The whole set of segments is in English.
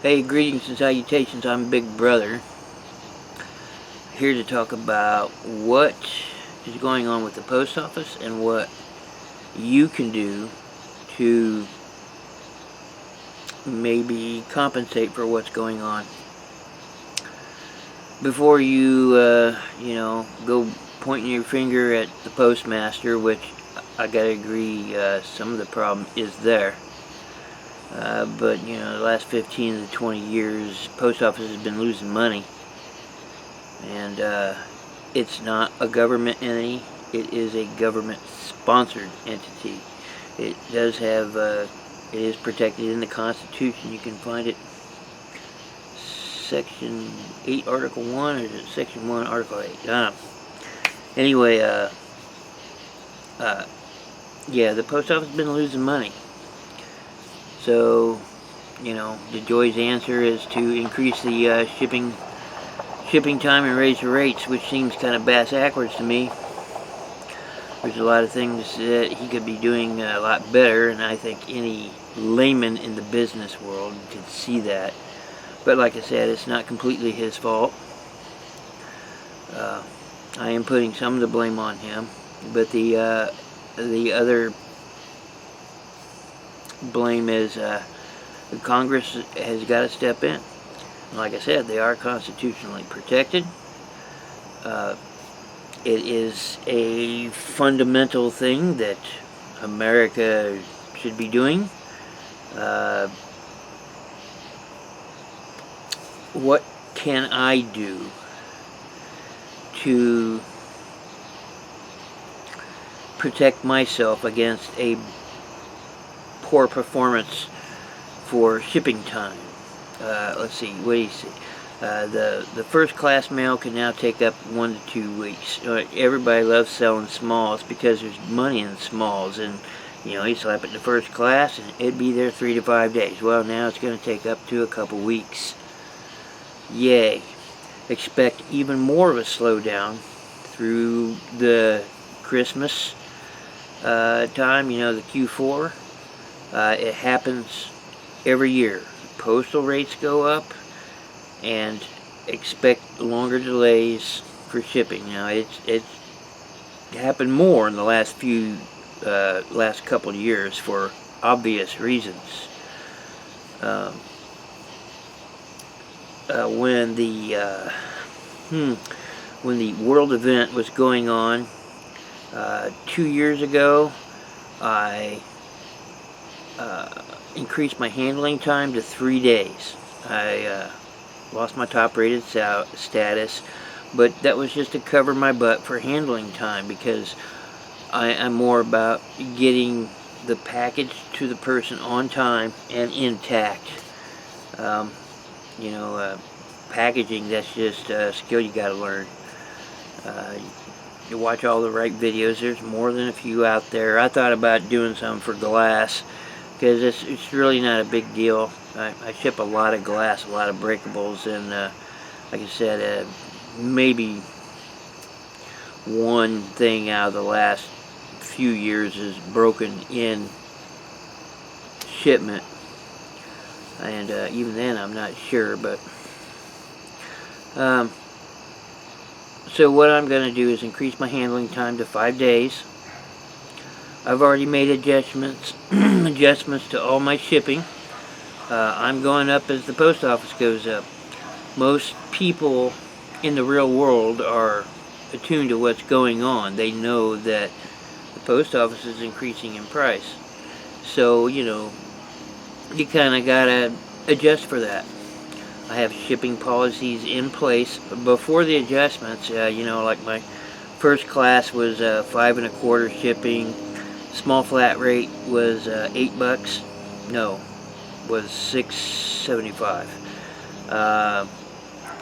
Hey, greetings and salutations. I'm Big Brother, here to talk about what is going on with the post office and what you can do to maybe compensate for what's going on. Before you, go pointing your finger at the postmaster, which I gotta agree, some of the problem is there. But the last 15 to 20 years, post office has been losing money, and it's not a government entity. It is a government-sponsored entity. It does have, it is protected in the Constitution. You can find it, Section 8, Article 1, or is it Section 1, Article 8? I don't know. Anyway, yeah, the post office has been losing money. So, the Joy's answer is to increase the shipping time and raise the rates, which seems kind of bass-backwards to me. There's a lot of things that he could be doing a lot better, and I think any layman in the business world could see that. But like I said, it's not completely his fault. I am putting some of the blame on him, but the other blame is Congress has got to step in. Like I said, they are constitutionally protected. It is a fundamental thing that America should be doing. What can I do to protect myself against a poor performance for shipping time? Let's see, what do you see? The first class mail can now take up 1 to 2 weeks. Everybody loves selling smalls because there's money in smalls, and you slap it in the first class and it'd be there 3 to 5 days. Well, now it's going to take up to a couple weeks. Yay. Expect even more of a slowdown through the Christmas time, the Q4. It happens every year. Postal rates go up, and expect longer delays for shipping. Now, it's happened more in the last couple of years for obvious reasons. When the world event was going on 2 years ago, I increased my handling time to 3 days. I lost my top rated status, but that was just to cover my butt for handling time, because I'm more about getting the package to the person on time and intact. Packaging, that's just a skill you gotta learn. You watch all the right videos. There's more than a few out there. I thought about doing some for glass, because it's really not a big deal. I ship a lot of glass, a lot of breakables, and like I said, maybe one thing out of the last few years is broken in shipment, and even then I'm not sure. But so what I'm going to do is increase my handling time to 5 days. I've already made adjustments to all my shipping. I'm going up as the post office goes up. Most people in the real world are attuned to what's going on. They know that the post office is increasing in price. So, you kind of got to adjust for that. I have shipping policies in place before the adjustments. Like my first class was 5 1/4 shipping. Small flat rate was $8. No, was $6.75.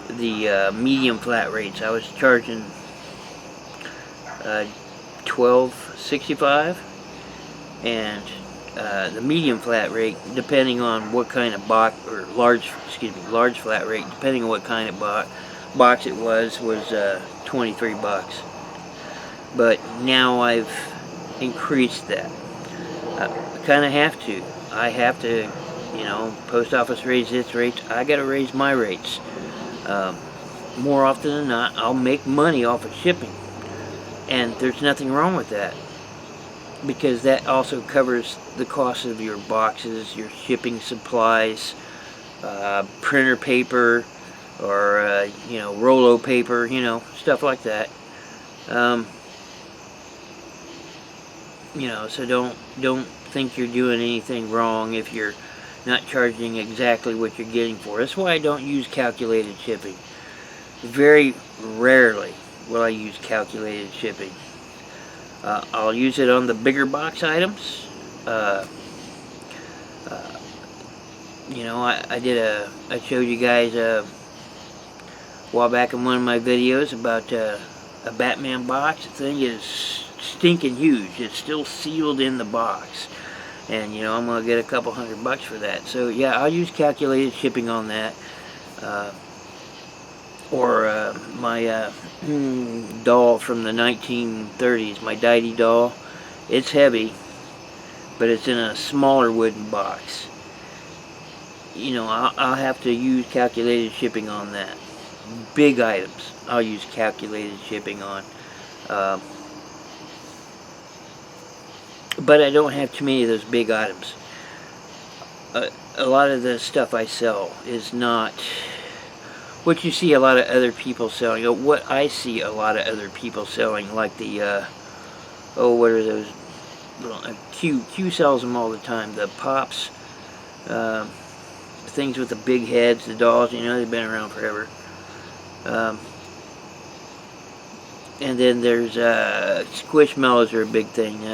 The medium flat rates, I was charging $12.65, and the medium flat rate, depending on what kind of box, or large flat rate, depending on what kind of box it was $23. But now I've increased that. I kind of have to. I have to, You know, post office raised its rates, I gotta raise my rates. More often than not, I'll make money off of shipping, and there's nothing wrong with that, because that also covers the cost of your boxes, your shipping supplies, printer paper, or you know, Rolo paper, you know, stuff like that. You know, so don't think you're doing anything wrong if you're not charging exactly what you're getting for. That's why I don't use calculated shipping. Very rarely will I use calculated shipping. I'll use it on the bigger box items. You know, I showed you guys a while back in one of my videos about a Batman box. The thing is stinking huge. It's still sealed in the box, and you know, I'm gonna get a couple $100 for that. So yeah, I'll use calculated shipping on that. Or my doll from the 1930s, my Deity doll. It's heavy, but it's in a smaller wooden box. You know, I'll have to use calculated shipping on that. Big items, I'll use calculated shipping on. But I don't have too many of those big items. A lot of the stuff I sell is not what you see a lot of other people selling. What I see a lot of other people selling, like the, what are those? Q sells them all the time. The Pops, things with the big heads, the dolls, you know, they've been around forever. And then there's Squishmallows are a big thing.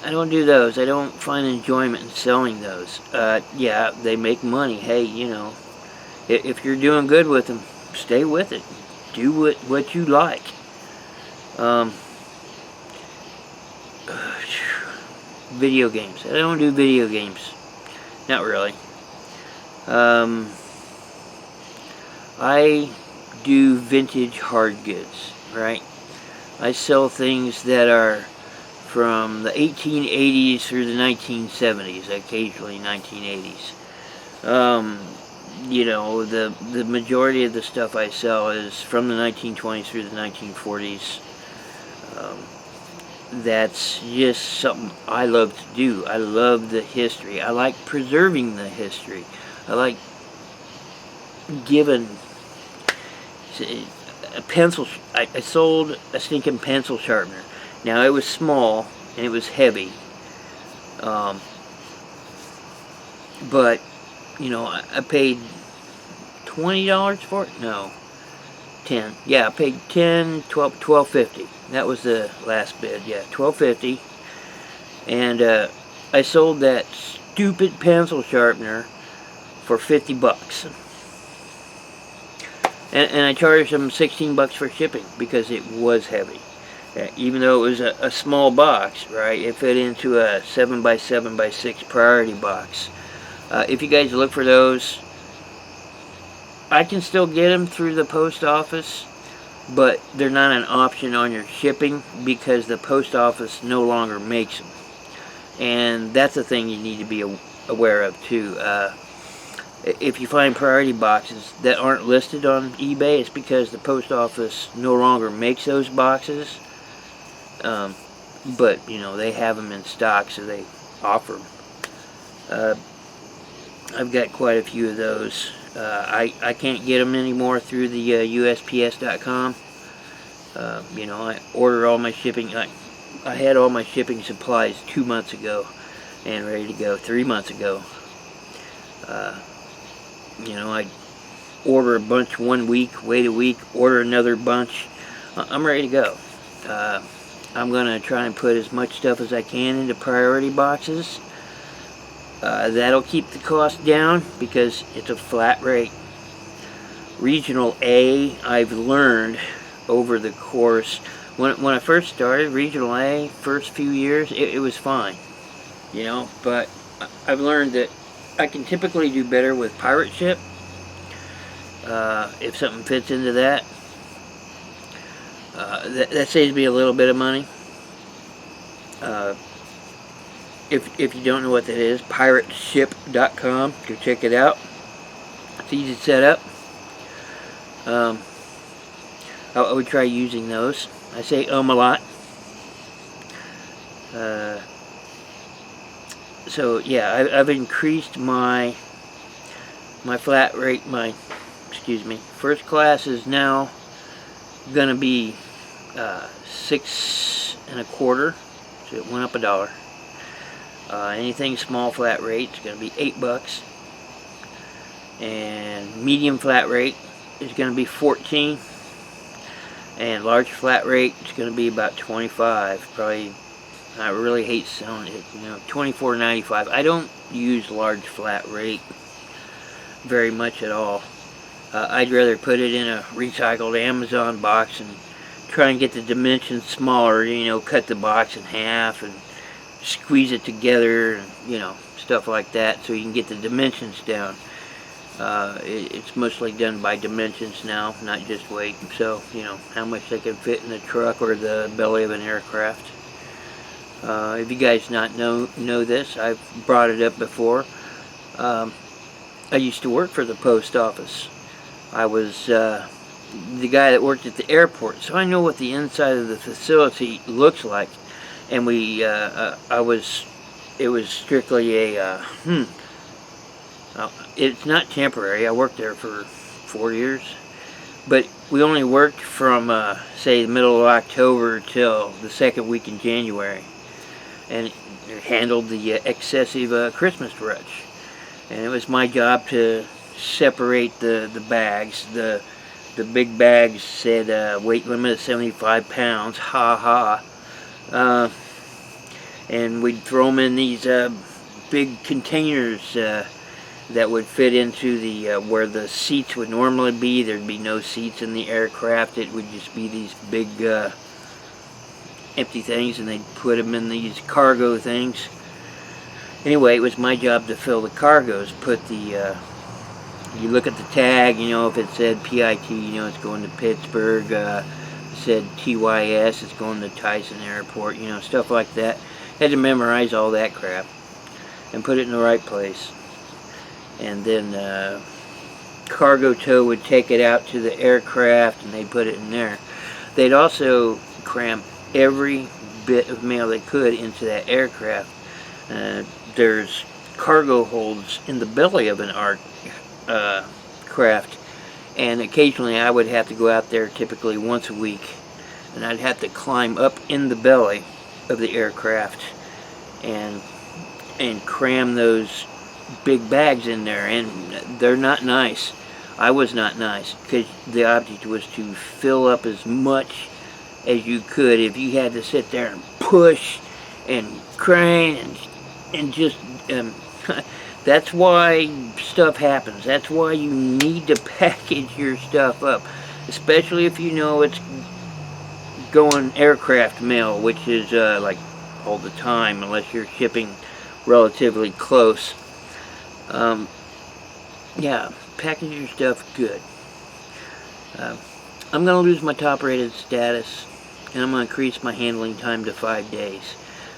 I don't do those. I don't find enjoyment in selling those. Yeah, they make money. Hey, you know, if you're doing good with them, stay with it. Do what you like. Video games. I don't do video games. Not really. I do vintage hard goods, right? I sell things that are from the 1880s through the 1970s, occasionally 1980s. You know, the majority of the stuff I sell is from the 1920s through the 1940s. That's just something I love to do. I love the history. I like preserving the history. I like giving a pencil. I sold a stinking pencil sharpener. Now, it was small and it was heavy. But, you know, I paid $20 for it? No. 10. Yeah, I paid $12.50. That was the last bid. Yeah, $12.50. And I sold that stupid pencil sharpener for $50. And I charged them $16 for shipping because it was heavy. Even though it was a small box, right? It fit into a 7x7x6 priority box. If you guys look for those, I can still get them through the post office, but they're not an option on your shipping because the post office no longer makes them. And that's a thing you need to be aware of too. If you find priority boxes that aren't listed on eBay, it's because the post office no longer makes those boxes. But, you know, they have them in stock, so they offer them. I've got quite a few of those. I can't get them anymore through the USPS.com. You know, I order all my shipping. I had all my shipping supplies 2 months ago and ready to go 3 months ago. You know, I order a bunch 1 week, wait a week, order another bunch. I'm ready to go. I'm going to try and put as much stuff as I can into priority boxes. That'll keep the cost down because it's a flat rate. Regional A, I've learned over the course, when I first started, Regional A, first few years, it was fine. You know, but I've learned that I can typically do better with pirate ship. If something fits into that. That saves me a little bit of money. if you don't know what that is, pirateship.com. Go check it out. It's easy to set up. I would try using those. I say a lot. So yeah, I've increased my flat rate. First class is now gonna be 6 1/4, so it went up $1. Anything small flat rate is gonna be $8, and medium flat rate is gonna be 14, and large flat rate is gonna be about 25. Probably, I really hate selling it, $24.95. I don't use large flat rate very much at all. I'd rather put it in a recycled Amazon box and try and get the dimensions smaller, cut the box in half and squeeze it together, and stuff like that, so you can get the dimensions down. It's mostly done by dimensions now, not just weight. So how much they can fit in the truck or the belly of an aircraft. If you guys not know this, I've brought it up before. I used to work for the post office. I was the guy that worked at the airport, so I know what the inside of the facility looks like. And it was strictly a it's not temporary. I worked there for 4 years, but we only worked from say the middle of October till the second week in January, and handled the excessive Christmas rush. And it was my job to separate the bags. The big bags said weight limit of 75 pounds. Ha ha. And we'd throw them in these big containers that would fit into the where the seats would normally be. There'd be no seats in the aircraft. It would just be these big empty things, and they'd put them in these cargo things. Anyway, it was my job to fill the cargoes. Put the you look at the tag, if it said PIT, it's going to Pittsburgh. It said TYS, it's going to Tyson Airport, stuff like that. Had to memorize all that crap and put it in the right place. And then cargo tow would take it out to the aircraft, and they'd put it in there. They'd also cram every bit of mail they could into that aircraft. There's cargo holds in the belly of an craft, and occasionally I would have to go out there, typically once a week, and I'd have to climb up in the belly of the aircraft and cram those big bags in there, and they're not nice. I was not nice, because the object was to fill up as much as you could. If you had to sit there and push and crane and just that's why stuff happens. That's why you need to package your stuff up, especially if it's going aircraft mail, which is like all the time, unless you're shipping relatively close. Yeah, package your stuff good. I'm going to lose my top rated status, and I'm going to increase my handling time to 5 days.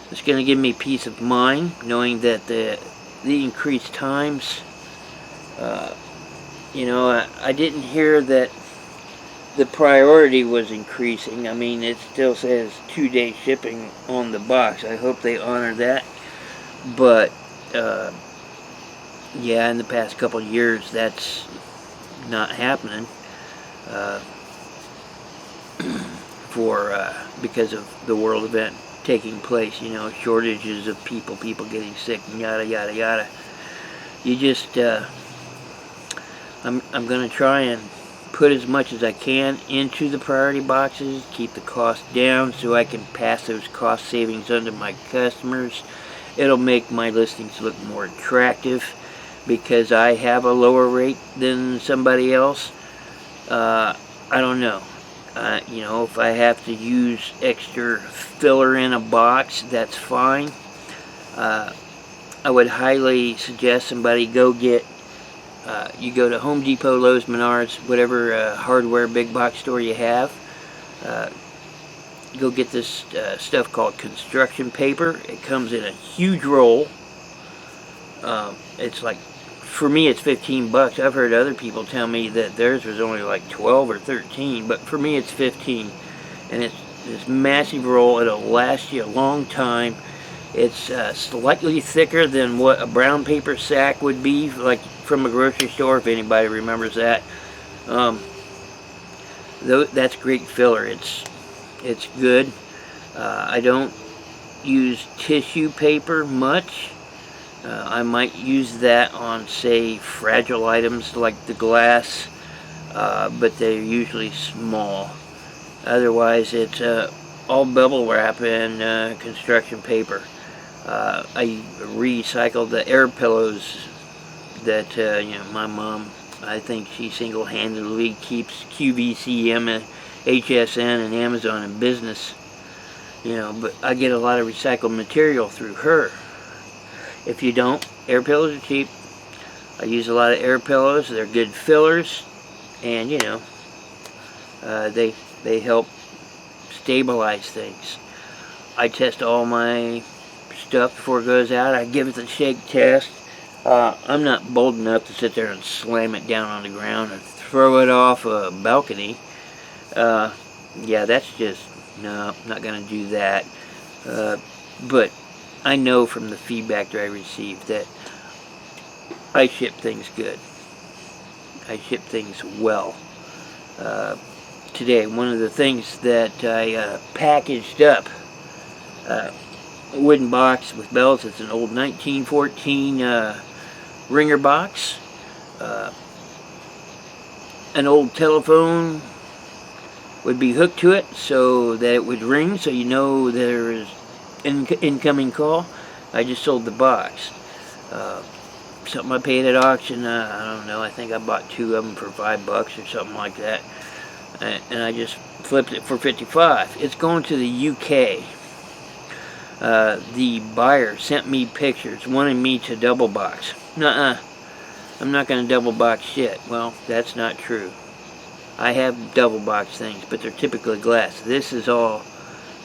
It's going to give me peace of mind knowing that the increased times, I didn't hear that the priority was increasing. I mean, it still says 2-day shipping on the box. I hope they honor that. But yeah, in the past couple of years, that's not happening because of the world event taking place. Shortages of people getting sick, and yada yada yada. You just I'm gonna try and put as much as I can into the priority boxes, keep the cost down so I can pass those cost savings on to my customers. It'll make my listings look more attractive because I have a lower rate than somebody else. I don't know. If I have to use extra filler in a box, that's fine. I would highly suggest somebody go get, you go to Home Depot, Lowe's, Menards, whatever hardware big box store you have. go get this stuff called construction paper. It comes in a huge roll. It's like, for me it's 15 bucks. I've heard other people tell me that theirs was only like 12 or 13, but for me it's 15. And it's this massive roll. It'll last you a long time. It's slightly thicker than what a brown paper sack would be, like from a grocery store, if anybody remembers that. That's great filler. It's good. I don't use tissue paper much. I might use that on, say, fragile items like the glass, but they're usually small. Otherwise, it's all bubble wrap and construction paper. I recycle the air pillows that my mom, I think she single-handedly keeps QVC, HSN, and Amazon in business. But I get a lot of recycled material through her. If you don't, air pillows are cheap. I use a lot of air pillows. They're good fillers, and they help stabilize things. I test all my stuff before it goes out. I give it the shake test. I'm not bold enough to sit there and slam it down on the ground and throw it off a balcony. Yeah, that's just, no, I'm not going to do that. But I know from the feedback that I received that I ship things good. I ship things well. Today, one of the things that I packaged up, a wooden box with bells. It's an old 1914 ringer box. An old telephone would be hooked to it so that it would ring, so you know there is incoming call. I just sold the box. Something I paid at auction. I don't know. I think I bought 2 of them for $5 or something like that, and I just flipped it for 55. It's going to the UK. The buyer sent me pictures wanting me to double box. Nuh-uh. I'm not going to double box shit. Well, that's not true. I have double box things, but they're typically glass. This is all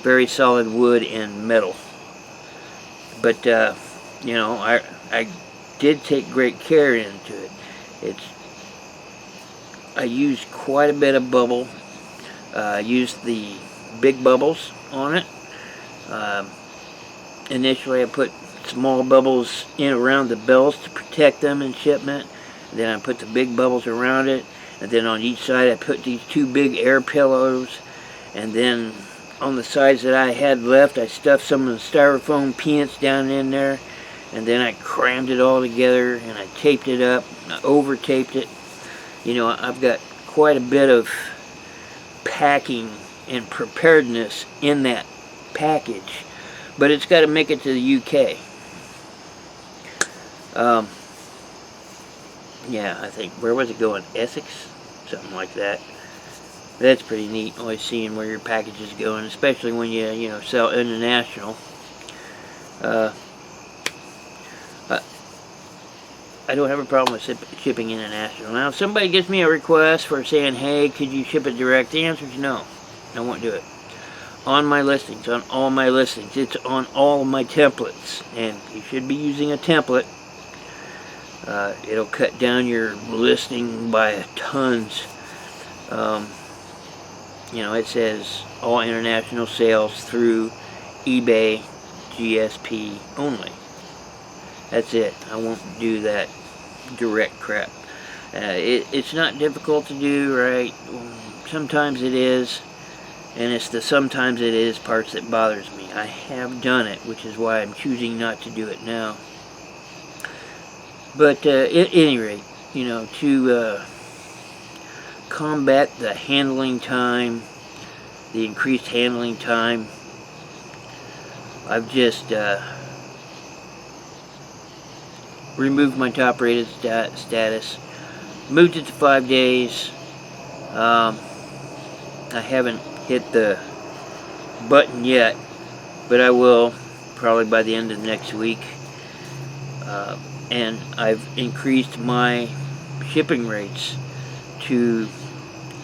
very solid wood and metal. But I did take great care into it. I used quite a bit of bubble. Used the big bubbles on it. Initially I put small bubbles in around the bells to protect them in shipment. Then I put the big bubbles around it, and then on each side I put these 2 big air pillows, and then on the sides that I had left I stuffed some of the styrofoam peanuts down in there, and then I crammed it all together and I taped it up. I over taped it. I've got quite a bit of packing and preparedness in that package, but it's got to make it to the UK. Yeah, I think, where was it going? Essex? Something like that. That's pretty neat, always seeing where your package is going, especially when you sell international. I don't have a problem with shipping international. Now, if somebody gives me a request for saying, hey, could you ship it direct? The answer is no. I won't do it. On my listings, on all my listings, it's on all of my templates. And you should be using a template. It'll cut down your listing by tons. It says all international sales through eBay GSP only. That's it. I won't do that direct crap. It's not difficult to do, right? Sometimes it is, and it's the sometimes it is parts that bothers me. I have done it, which is why I'm choosing not to do it now. But at any rate, to combat the handling time, the increased handling time, I've just removed my top rated status, moved it to 5 days. I haven't hit the button yet, but I will probably by the end of next week. And I've increased my shipping rates to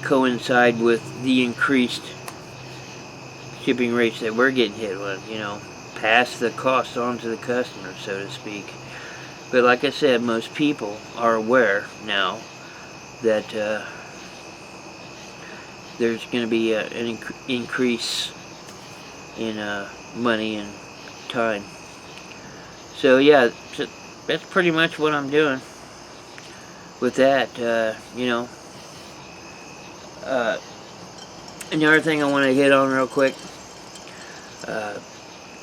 coincide with the increased shipping rates that we're getting hit with, you know, pass the cost on to the customer, so to speak. But like I said, most people are aware now that there's going to be an increase in money and time. So yeah, so that's pretty much what I'm doing with that. You know, another thing I want to hit on real quick,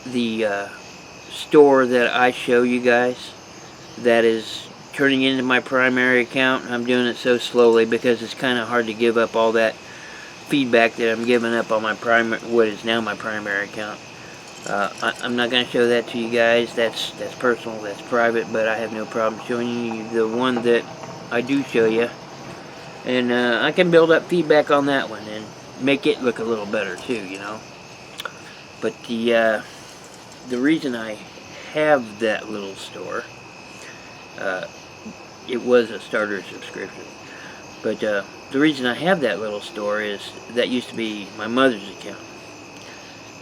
the store that I show you guys that is turning into my primary account. I'm doing it so slowly because it's kind of hard to give up all that feedback that I'm giving up on my what is now my primary account. I'm not going to show that to you guys. That's personal, that's private, but I have no problem showing you the one that I do show you. And I can build up feedback on that one and make it look a little better too, you know. But the reason I have that little store, it was a starter subscription, but the reason I have that little store is that used to be my mother's account.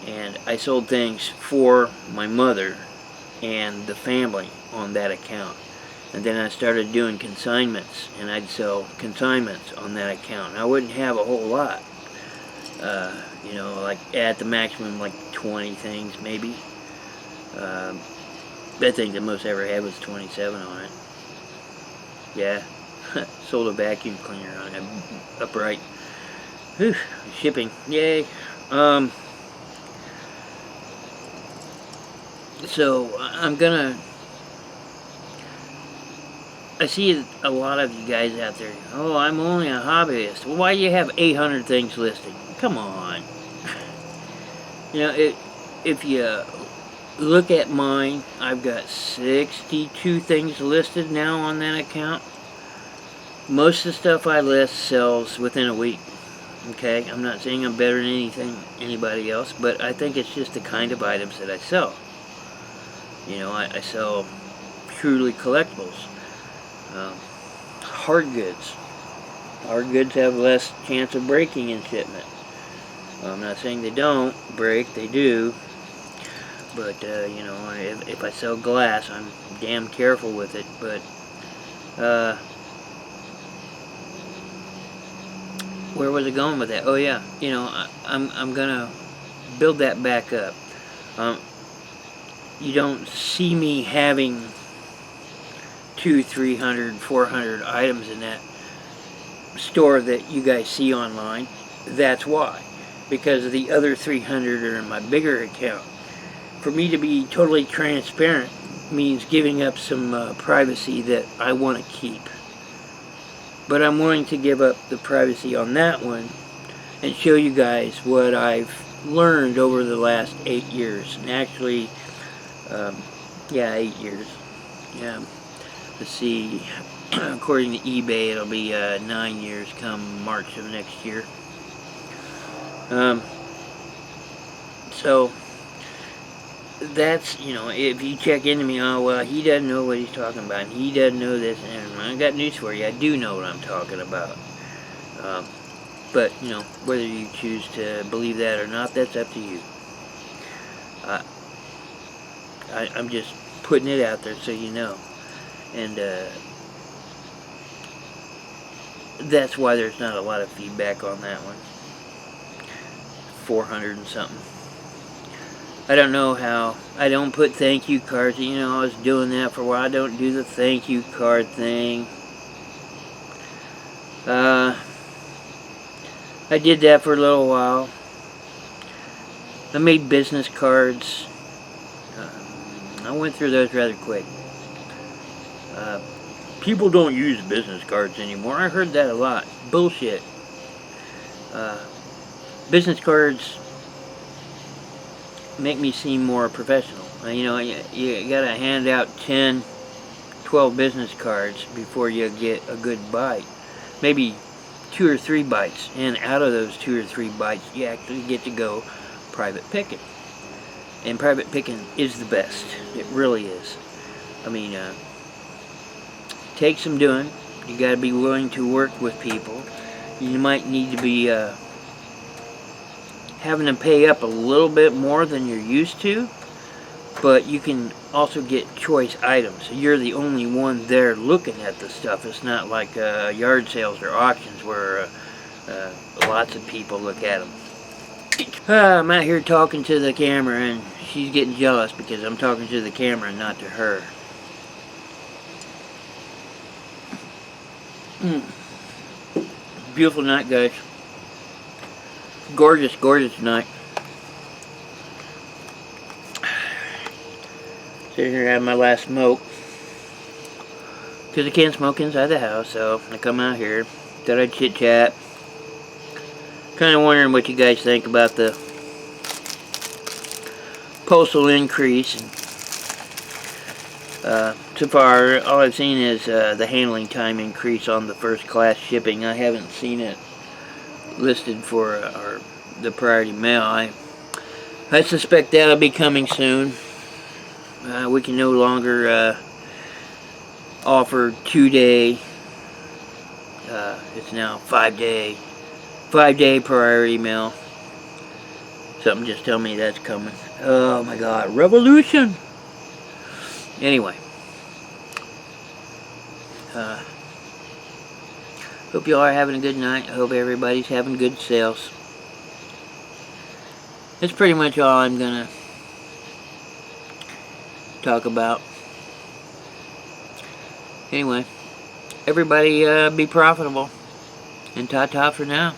And I sold things for my mother and the family on that account. And then I started doing consignments, and I'd sell consignments on that account. I wouldn't have a whole lot. You know, like at the maximum, like 20 things maybe. I think the most I ever had was 27 on it. Yeah, sold a vacuum cleaner on it, upright. Whew, shipping, yay. So I see a lot of you guys out there, oh, I'm only a hobbyist. Well, why do you have 800 things listed? Come on. You know, if you look at mine, I've got 62 things listed now on that account. Most of the stuff I list sells within a week. Okay, I'm not saying I'm better than anybody else, but I think it's just the kind of items that I sell. You know, I sell truly collectibles. Hard goods. Hard goods have less chance of breaking in shipment. I'm not saying they don't break, they do. But, you know, if I sell glass, I'm damn careful with it. But, where was I going with that? Oh, yeah, you know, I'm gonna build that back up. You don't see me having 200, 300, 400 items in that store that you guys see online. That's why. Because the other 300 are in my bigger account. For me to be totally transparent means giving up some privacy that I want to keep. But I'm willing to give up the privacy on that one and show you guys what I've learned over the last 8 years. And actually, yeah, 8 years. Yeah. Let's see. According to eBay, it'll be 9 years come March of next year. So that's, you know, if you check into me, oh, well, he doesn't know what he's talking about, and he doesn't know this, and I got news for you, I do know what I'm talking about. But, you know, whether you choose to believe that or not, that's up to you. I'm just putting it out there so you know. And that's why there's not a lot of feedback on that one. 400 and something. I don't know how. I don't put thank you cards. You know, I was doing that for a while. I don't do the thank you card thing. I did that for a little while. I made business cards. I went through those rather quick. People don't use business cards anymore. I heard that a lot. Bullshit. Business cards make me seem more professional. You know, you gotta hand out 10, 12 business cards before you get a good bite. Maybe 2 or 3 bites, and out of those 2 or 3 bites, you actually get to go private picking. And private picking is the best. It really is. I mean, takes some doing. You gotta be willing to work with people. You might need to be having to pay up a little bit more than you're used to, but you can also get choice items. You're the only one there looking at the stuff. It's not like yard sales or auctions where lots of people look at them. I'm out here talking to the camera and she's getting jealous because I'm talking to the camera and not to her. Beautiful night, guys. Gorgeous, gorgeous night. Sitting here having my last smoke. Because I can't smoke inside the house, so I come out here. Thought I'd chit chat. Kind of wondering what you guys think about the postal increase. So far, all I've seen is the handling time increase on the first class shipping. I haven't seen it listed for the priority mail. I suspect that'll be coming soon. We can no longer offer 2-day. It's now 5-day. 5-day priority mail. Something just tell me that's coming. Oh my God, revolution! Anyway, hope you all are having a good night. I hope everybody's having good sales. That's pretty much all I'm gonna talk about. Anyway, everybody be profitable, and ta-ta for now.